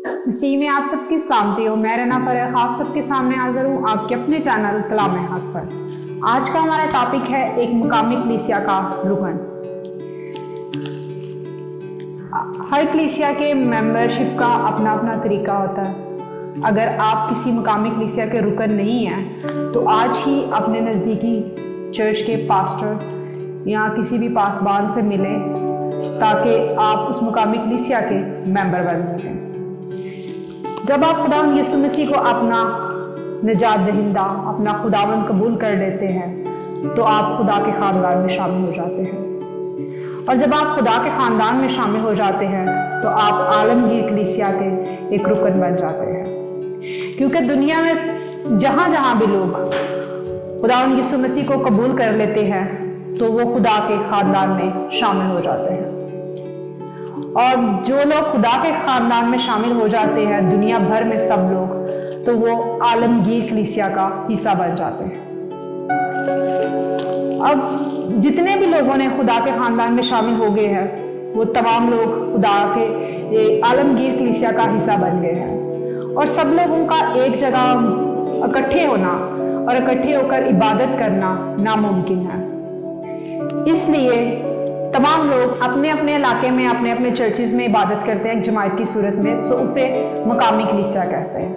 मसीह में आप सबकी सलामती हो। मैं रना फरेख आप सबके सामने हाजिर हूँ आपके अपने चैनल कलाम हक पर। आज का हमारा टॉपिक है एक मुकामी कलीसिया का रुकन। हर कलीसिया के मेंबरशिप का अपना अपना तरीका होता है। अगर आप किसी मुकामी कलीसिया के रुकन नहीं हैं तो आज ही अपने नज़दीकी चर्च के पास्टर या किसी भी पासबान से मिलें ताकि आप उस मुकामी कलीसिया के मेंबर बन सकें। जब आप खुदा यीशु मसीह को अपना निजात दहिंदा, अपना खुदावंद कबूल कर लेते हैं तो आप खुदा के खानदान में शामिल हो जाते हैं। और जब आप खुदा के खानदान में शामिल हो जाते हैं तो आप आलमगीर कलीसिया के एक रुकन बन जाते हैं। क्योंकि दुनिया में जहाँ जहाँ भी लोग खुदावंद यीशु मसीह को कबूल कर लेते हैं तो वो खुदा के खानदान में शामिल हो जाते हैं। और जो लोग खुदा के खानदान में शामिल हो जाते हैं, दुनिया भर में सब लोग, तो वो आलमगीर कलीसिया का हिस्सा बन जाते हैं। अब जितने भी लोगों ने खुदा के खानदान में शामिल हो गए हैं वो तमाम लोग खुदा के आलमगीर कलीसिया का हिस्सा बन गए हैं। और सब लोगों का एक जगह इकट्ठे होना और इकट्ठे होकर इबादत करना नामुमकिन है। इसलिए तमाम लोग अपने अपने इलाके में अपने अपने चर्चेज में इबादत करते हैं जमात की सूरत में, तो उसे मुकामी कलीसिया कहते हैं।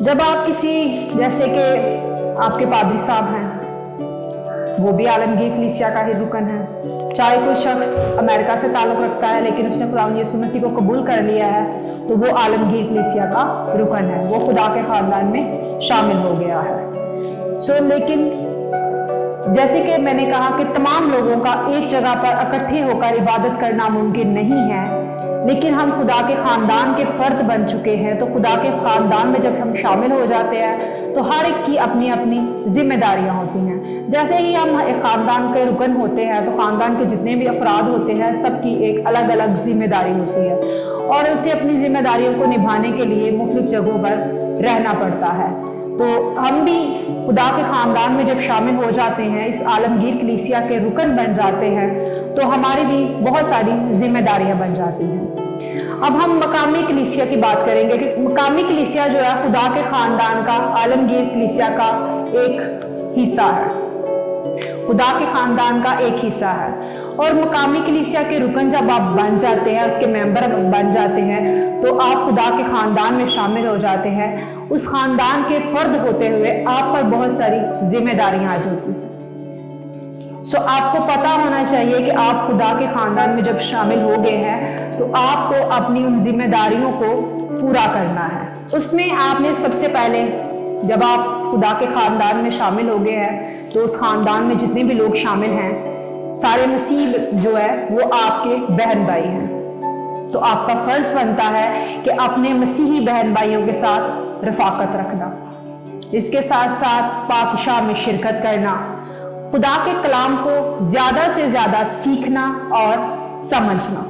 जब आप किसी, जैसे कि आपके पादरी साहब हैं, वो भी आलमगीर कलीसिया का ही रुकन है। चाहे कोई शख्स अमेरिका से ताल्लुक़ रखता है लेकिन उसने खुदा यीशु मसीह को कबूल कर लिया है तो वो आलमगीर कलीसिया का रुकन है, वो खुदा के खानदान में शामिल हो गया है। लेकिन जैसे कि मैंने कहा कि तमाम लोगों का एक जगह पर इकट्ठे होकर इबादत करना मुमकिन नहीं है, लेकिन हम खुदा के खानदान के फर्द बन चुके हैं। तो खुदा के खानदान में जब हम शामिल हो जाते हैं तो हर एक की अपनी अपनी जिम्मेदारियां होती हैं। जैसे ही हम एक खानदान के रुकन होते हैं तो खानदान के जितने भी अफराद होते हैं सबकी एक अलग अलग जिम्मेदारी होती है और उसे अपनी जिम्मेदारियों को निभाने के लिए मुख्तलिफ जगहों पर रहना पड़ता है। तो हम भी खुदा के खानदान में जब शामिल हो जाते हैं, इस आलमगीर कलीसिया के रुकन बन जाते हैं, तो हमारी भी बहुत सारी जिम्मेदारियां बन जाती हैं। अब हम मकामी कलीसिया की बात करेंगे कि मकामी कलीसिया जो है खुदा के खानदान का, आलमगीर कलीसिया का एक हिस्सा है, खुदा के खानदान का एक हिस्सा है। और मकामी कलीसिया के रुकन जब आप बन जाते हैं, उसके मेंबर बन जाते हैं, तो आप खुदा के खानदान में शामिल हो जाते हैं। उस खानदान के फर्द होते हुए आप पर बहुत सारी जिम्मेदारियां आ जाती हैं। आपको पता होना चाहिए कि आप खुदा के खानदान में जब शामिल हो गए हैं तो आपको अपनी उन जिम्मेदारियों को पूरा करना है। उसमें आपने सबसे पहले, जब आप खुदा के खानदान में शामिल हो गए हैं तो उस खानदान में जितने भी लोग शामिल हैं, सारे मसीह जो है वो आपके बहन भाई हैं। तो आपका फर्ज बनता है कि अपने मसीही बहन भाइयों के साथ रफाकत रखना, इसके साथ साथ पाकशाह में शिरकत करना, खुदा के कलाम को ज्यादा से ज्यादा सीखना और समझना।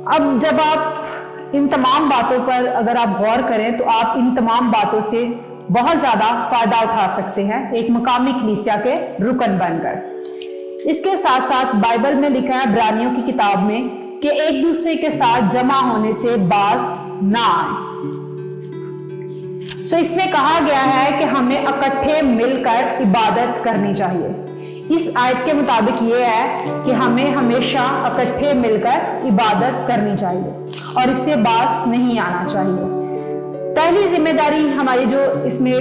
अब जब आप इन तमाम बातों पर अगर आप गौर करें तो आप इन तमाम बातों से बहुत ज्यादा फायदा उठा सकते हैं एक मुकामी कलीसिया के रुकन बनकर। इसके साथ साथ बाइबल में लिखा है इब्रानियों की किताब में कि एक दूसरे के साथ जमा होने से बाज ना आए। इसमें कहा गया है कि हमें इकट्ठे मिलकर इबादत करनी चाहिए। इस आयत के मुताबिक ये है कि हमें हमेशा इकट्ठे मिलकर इबादत करनी चाहिए और इससे बाज नहीं आना चाहिए। पहली जिम्मेदारी हमारी जो इसमें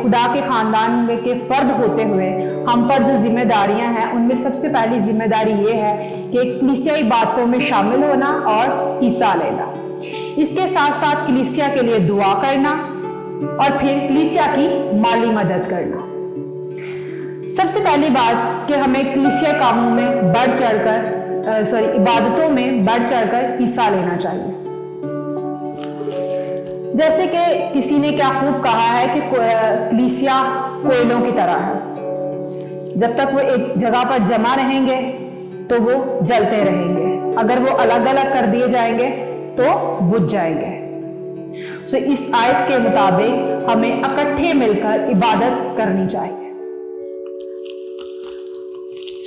खुदा के खानदान में के फर्द होते हुए हम पर जो जिम्मेदारियां हैं, उनमें सबसे पहली जिम्मेदारी ये है कि कलीसियाई बातों में शामिल होना और हिस्सा लेना। इसके साथ साथ कलीसिया के लिए दुआ करना और फिर कलीसिया की माली मदद करना। सबसे पहली बात कि हमें कलीसिया कामों में बढ़ चढ़कर इबादतों में बढ़ चढ़कर हिस्सा लेना चाहिए। जैसे कि किसी ने क्या खूब कहा है कि कलीसिया कोयलों की तरह है, जब तक वो एक जगह पर जमा रहेंगे तो वो जलते रहेंगे, अगर वो अलग अलग कर दिए जाएंगे तो बुझ जाएंगे। इस आयत के मुताबिक हमें इकट्ठे मिलकर इबादत करनी चाहिए।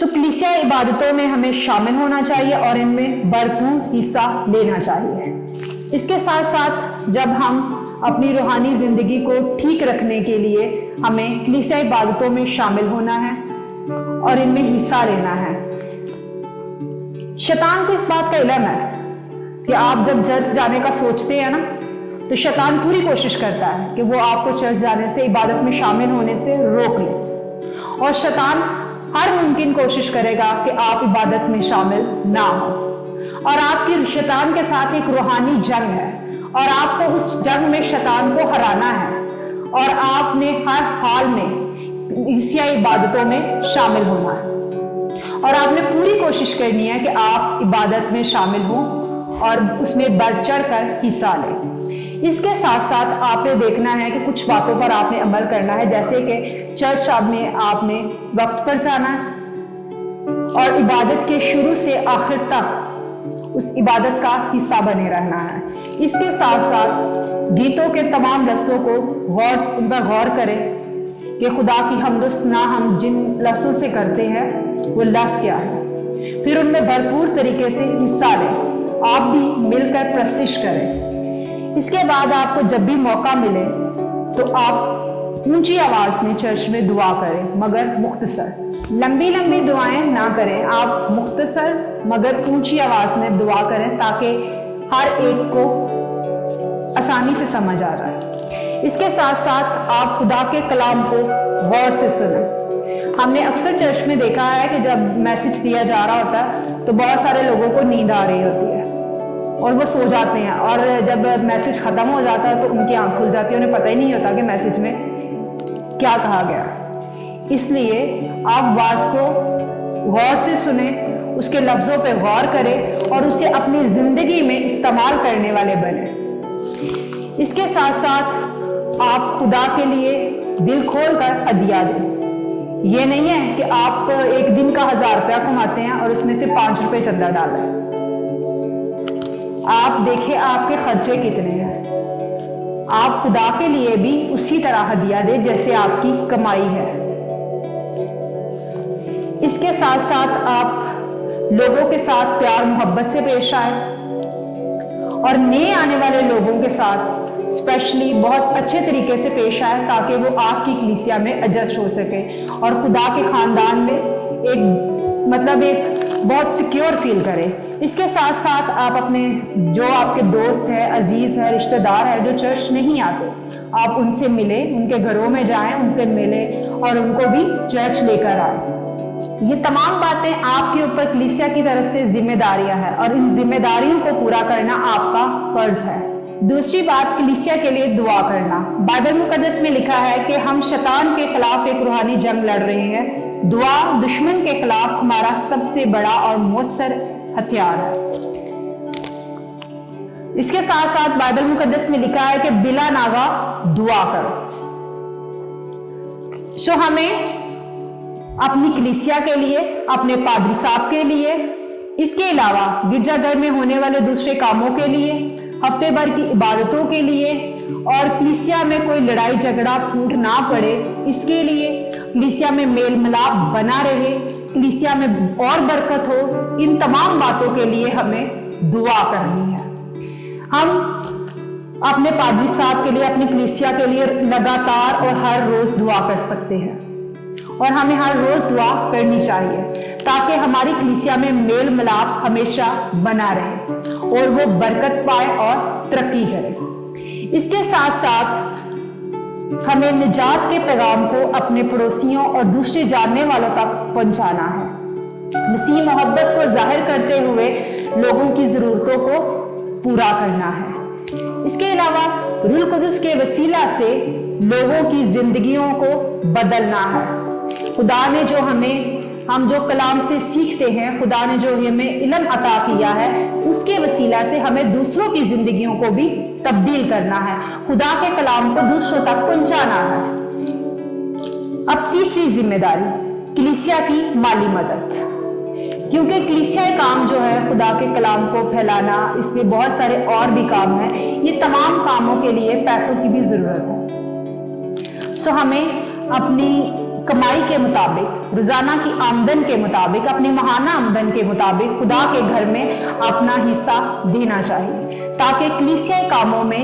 कलीसिया इबादतों में हमें शामिल होना चाहिए और इनमें भरपूर हिस्सा लेना चाहिए। इसके साथ साथ जब हम अपनी रूहानी जिंदगी को ठीक रखने के लिए हमें कलीसिया इबादतों में शामिल होना है और इनमें हिस्सा लेना है। शैतान को इस बात का इल्म है कि आप जब चर्च जाने का सोचते हैं ना, तो शैतान पूरी कोशिश करता है कि वो आपको चर्च जाने से, इबादत में शामिल होने से रोक ले, और शैतान हर मुमकिन कोशिश करेगा कि आप इबादत में शामिल ना हो। और आपकी शैतान के साथ एक रूहानी जंग है और आपको उस जंग में शैतान को हराना है और आपने हर हाल में कलीसिया इबादतों में शामिल होना है और आपने पूरी कोशिश करनी है कि आप इबादत में शामिल हों और उसमें बढ़ चढ़ कर हिस्सा लें। इसके साथ साथ आपने देखना है कि कुछ बातों पर आपने अमल करना है, जैसे कि चर्च आपने वक्त पर जाना है और इबादत के शुरू से आखिर तक उस इबादत का हिस्सा बने रहना है। इसके साथ साथ गीतों के तमाम लफ्ज़ों को उन पर गौर करें कि खुदा की हम्द सना हम जिन लफ्ज़ों से करते हैं वो लफ्ज़ क्या है, फिर उनमें भरपूर तरीके से हिस्सा लें, आप भी मिलकर प्रशिश करें। इसके बाद आपको जब भी मौका मिले तो आप ऊंची आवाज में चर्च में दुआ करें, मगर मुख्तसर, लंबी लंबी दुआएं ना करें, आप मुख्तसर मगर ऊंची आवाज में दुआ करें ताकि हर एक को आसानी से समझ आ जाए। इसके साथ साथ आप खुदा के कलाम को गौर से सुनें। हमने अक्सर चर्च में देखा है कि जब मैसेज दिया जा रहा होता है तो बहुत सारे लोगों को नींद आ रही होती है और वो सो जाते हैं, और जब मैसेज खत्म हो जाता है तो उनकी आंख खुल जाती है, उन्हें पता ही नहीं होता कि मैसेज में क्या कहा गया। इसलिए आप आवाज को गौर से सुने, उसके लफ्जों पे गौर करें और उसे अपनी जिंदगी में इस्तेमाल करने वाले बने। इसके साथ साथ आप खुदा के लिए दिल खोल कर हदिया दें। ये नहीं है कि आप एक दिन का 1000 रुपया कमाते हैं और उसमें से 5 रुपए चंदा डालें। आप देखें आपके खर्चे कितने हैं, आप खुदा के लिए भी उसी तरह हदिया दें जैसे आपकी कमाई है। इसके साथ साथ आप लोगों के साथ प्यार मोहब्बत से पेश आए और नए आने वाले लोगों के साथ स्पेशली बहुत अच्छे तरीके से पेश आए ताकि वो आपकी कलीसिया में एडजस्ट हो सके और खुदा के खानदान में एक बहुत सिक्योर फील करें। इसके साथ साथ आप अपने जो आपके दोस्त हैं, अजीज हैं, रिश्तेदार हैं जो चर्च नहीं आते, आप उनसे मिले, उनके घरों में जाएं, उनसे मिले और उनको भी चर्च लेकर आए। ये तमाम बातें आपके ऊपर कलीसिया की तरफ से जिम्मेदारियां हैं और इन जिम्मेदारियों को पूरा करना आपका फर्ज है। दूसरी बात, कलीसिया के लिए दुआ करना। बाइबल मुकद्दस में लिखा है कि हम शैतान के खिलाफ एक रूहानी जंग लड़ रहे हैं। दुआ दुश्मन के खिलाफ हमारा सबसे बड़ा और मौसर हथियार है। इसके साथ साथ बाइबल मुकद्दस में लिखा है कि बिला नागा दुआ करो। सो हमें अपनी कलीसिया के लिए, अपने पादरी साहब के लिए, इसके अलावा गिरजाघर में होने वाले दूसरे कामों के लिए, हफ्ते भर की इबादतों के लिए और कलीसिया में कोई लड़ाई झगड़ा फूट ना पड़े, इसके लिए कलीसिया में मेल मिलाप बना रहे, कलीसिया में और बरकत हो, इन तमाम बातों के लिए हमें दुआ करनी है। हम अपने पादरी साहब के लिए, अपनी कलीसिया के लिए लगातार और हर रोज दुआ कर सकते हैं और हमें हर रोज दुआ करनी चाहिए ताकि हमारी कलीसिया में मेल मिलाप हमेशा बना रहे और वो बरकत पाए और तरक्की करे। इसके साथ साथ हमें निजात के पैगाम को अपने पड़ोसियों और दूसरे जानने वालों तक पहुंचाना है। मसीह मोहब्बत को जाहिर करते हुए लोगों की जरूरतों को पूरा करना है। इसके अलावा रूह कुदुस के वसीला से लोगों की जिंदगियों को बदलना है। खुदा ने जो हम जो कलाम से सीखते हैं, खुदा ने जो हमें इल्म अता किया है, उसके वसीला से हमें दूसरों की जिंदगियों को भी तब्दील करना है, खुदा के कलाम को दूसरों तक पहुंचाना है। अब तीसरी जिम्मेदारी, कलीसिया की माली मदद, क्योंकि कलीसिया काम जो है खुदा के कलाम को फैलाना, इसमें बहुत सारे और भी काम हैं, ये तमाम कामों के लिए पैसों की भी जरूरत है। सो हमें अपनी कमाई के मुताबिक, रोजाना की आमदन के मुताबिक, अपनी माहाना आमदन के मुताबिक खुदा के घर में अपना हिस्सा देना चाहिए, ताकि कलीसियाई कामों में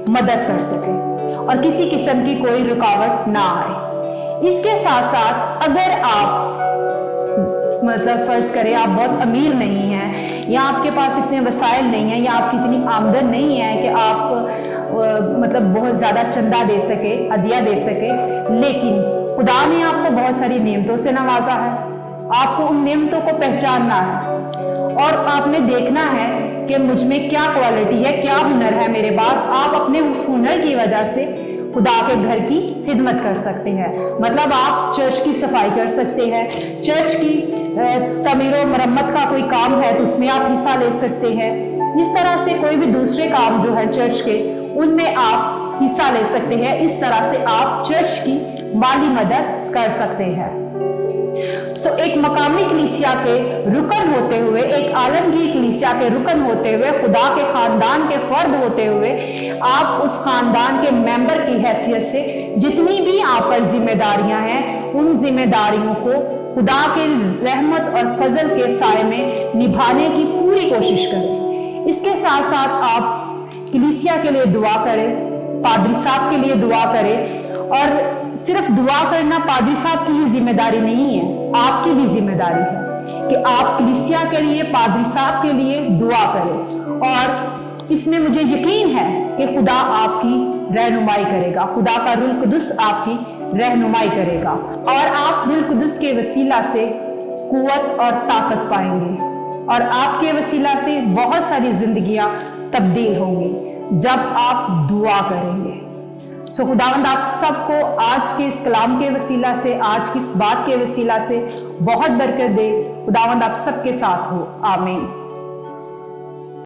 मदद कर सके और किसी किस्म की कोई रुकावट ना आए। इसके साथ साथ अगर आप मतलब फर्ज करें आप बहुत अमीर नहीं हैं या आपके पास इतने वसाइल नहीं है या आपकी इतनी आमदन नहीं है कि आप मतलब बहुत ज्यादा चंदा दे सके, हदिया दे सके, लेकिन खुदा ने आपको बहुत सारी नेमतों से नवाजा है। आपको उन नेमतों को पहचानना है और आपने देखना है कि मुझ में क्या क्वालिटी है, क्या हुनर है मेरे पास। आप अपने उस हुनर की वजह से खुदा के घर की खिदमत कर सकते हैं। मतलब आप चर्च की सफाई कर सकते हैं, चर्च की तमीर और मरम्मत का कोई काम है तो उसमें आप हिस्सा ले सकते हैं। इस तरह से कोई भी दूसरे काम जो है चर्च के, उनमें आप हिस्सा ले सकते हैं। इस तरह से आप चर्च की माली मदद कर सकते हैं। एक मकामी कलीसिया के रुकन होते हुए, एक आलमगीर कलीसिया के रुकन होते हुए, खुदा के खानदान के फर्द होते हुए, आप उस खानदान के मेंबर की हैसियत से जितनी भी आप पर जिम्मेदारियां हैं, उन जिम्मेदारियों को खुदा के रहमत और फजल के साए में निभाने की पूरी कोशिश करें। इसके साथ साथ आप कलीसिया के लिए दुआ करें, पादरी साहब के लिए दुआ करें। और सिर्फ दुआ करना पादरी साहब की ही जिम्मेदारी नहीं है, आपकी भी जिम्मेदारी है कि आप कलीसिया के लिए, पादरी साहब के लिए दुआ करें। और इसमें मुझे यकीन है कि खुदा आपकी रहनुमाई करेगा, खुदा का रूह कुदस आपकी रहनुमाई करेगा और आप रूह कुदस के वसीला से कुव्वत और ताकत पाएंगे और आपके वसीला से बहुत सारी जिंदगियां तब्दील होंगी जब आप दुआ करेंगे। खुदावंद आप सबको आज के इस कलाम के वसीला से, आज की इस बात के वसीला से बहुत बरकत दे। खुदावंद आप सबके साथ हो। आमीन।